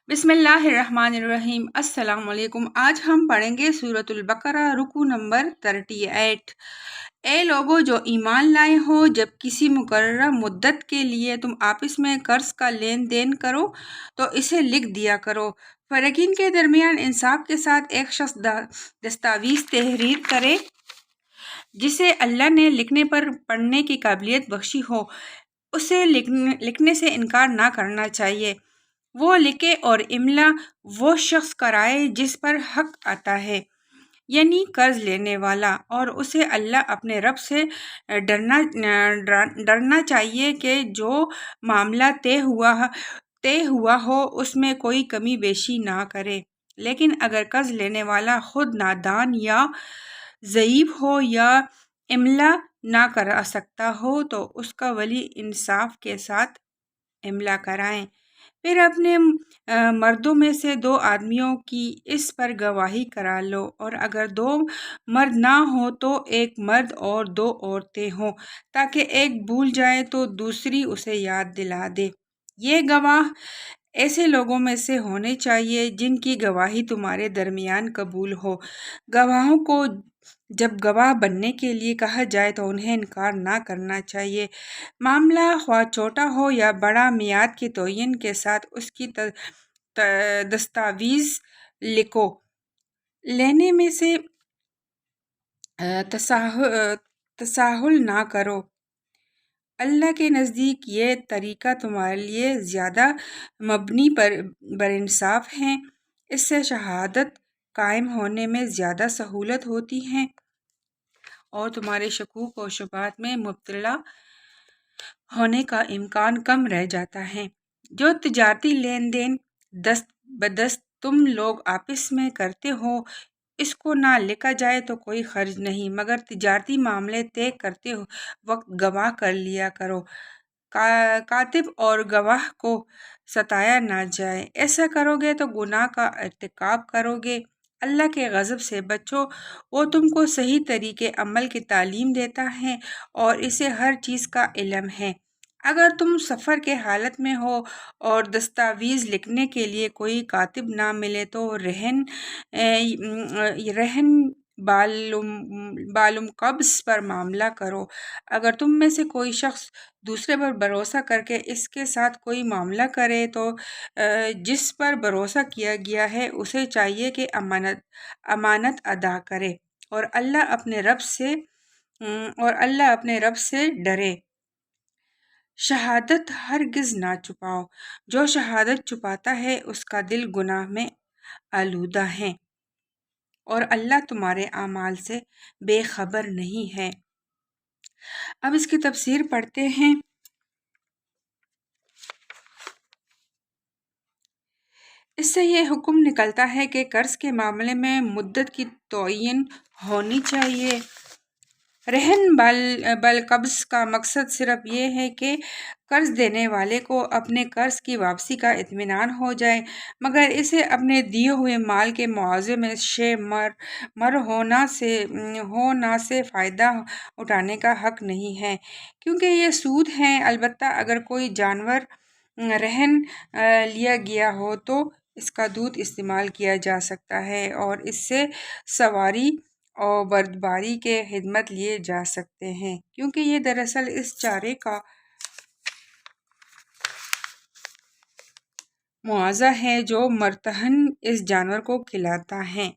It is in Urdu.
بسم اللہ الرحمن الرحیم۔ السلام علیکم۔ آج ہم پڑھیں گے سورۃ البقرہ رکوع نمبر 38۔ اے لوگو جو ایمان لائے ہو، جب کسی مقررہ مدت کے لیے تم آپس میں قرض کا لین دین کرو تو اسے لکھ دیا کرو۔ فریقین کے درمیان انصاف کے ساتھ ایک شخص دستاویز تحریر کرے جسے اللہ نے لکھنے پر پڑھنے کی قابلیت بخشی ہو۔ اسے لکھنے سے انکار نہ کرنا چاہیے۔ وہ لکھے اور املا وہ شخص کرائے جس پر حق آتا ہے، یعنی قرض لینے والا، اور اسے اللہ اپنے رب سے ڈرنا چاہیے کہ جو معاملہ طے ہوا ہو اس میں کوئی کمی بیشی نہ کرے۔ لیکن اگر قرض لینے والا خود نادان یا ضعیف ہو یا املا نہ کرا سکتا ہو تو اس کا ولی انصاف کے ساتھ املا کرائیں۔ پھر اپنے مردوں میں سے 2 آدمیوں کی اس پر گواہی کرا لو، اور اگر 2 مرد نہ ہوں تو 1 مرد اور 2 عورتیں ہوں، تاکہ ایک بھول جائے تو دوسری اسے یاد دلا دے۔ یہ گواہ ایسے لوگوں میں سے ہونے چاہیے جن کی گواہی تمہارے درمیان قبول ہو۔ گواہوں کو جب گواہ بننے کے لیے کہا جائے تو انہیں انکار نہ کرنا چاہیے۔ معاملہ خواہ چھوٹا ہو یا بڑا، میعاد کے تعین کے ساتھ اس کی دستاویز لکھو۔ لینے میں سے تساہل نہ کرو۔ اللہ کے نزدیک یہ طریقہ تمہارے لیے زیادہ مبنی بر انصاف ہے۔ اس سے شہادت قائم ہونے میں زیادہ سہولت ہوتی ہے اور تمہارے شکوک و شبہات میں مبتلا ہونے کا امکان کم رہ جاتا ہے۔ جو تجارتی لین دین دست بدست تم لوگ آپس میں کرتے ہو، اس کو نہ لکھا جائے تو کوئی حرج نہیں، مگر تجارتی معاملے طے کرتے وقت گواہ کر لیا کرو۔ کاتب اور گواہ کو ستایا نہ جائے، ایسا کرو گے تو گناہ کا ارتکاب کرو گے۔ اللہ کے غضب سے بچو، وہ تم کو صحیح طریقے عمل کی تعلیم دیتا ہے اور اسے ہر چیز کا علم ہے۔ اگر تم سفر کے حالت میں ہو اور دستاویز لکھنے کے لیے کوئی کاتب نہ ملے تو رہن بالم قبض پر معاملہ کرو۔ اگر تم میں سے کوئی شخص دوسرے پر بھروسہ کر کے اس کے ساتھ کوئی معاملہ کرے تو جس پر بھروسہ کیا گیا ہے اسے چاہیے کہ امانت ادا کرے اور اللہ اپنے رب سے ڈرے۔ شہادت ہرگز نہ چھپاؤ۔ جو شہادت چھپاتا ہے اس کا دل گناہ میں آلودہ ہے اور اللہ تمہارے اعمال سے بے خبر نہیں ہے۔ اب اس کی تفسیر پڑھتے ہیں۔ اس سے یہ حکم نکلتا ہے کہ قرض کے معاملے میں مدت کی تعین ہونی چاہیے۔ رہن بالقبض کا مقصد صرف یہ ہے کہ قرض دینے والے کو اپنے قرض کی واپسی کا اطمینان ہو جائے، مگر اسے اپنے دیے ہوئے مال کے معاوضے میں شے مر ہونا سے فائدہ اٹھانے کا حق نہیں ہے، کیونکہ یہ سود ہے۔ البتہ اگر کوئی جانور رہن لیا گیا ہو تو اس کا دودھ استعمال کیا جا سکتا ہے اور اس سے سواری اور بردباری کے خدمت لیے جا سکتے ہیں، کیونکہ یہ دراصل اس چارے کا معاوضہ ہے جو مرتہن اس جانور کو کھلاتا ہے۔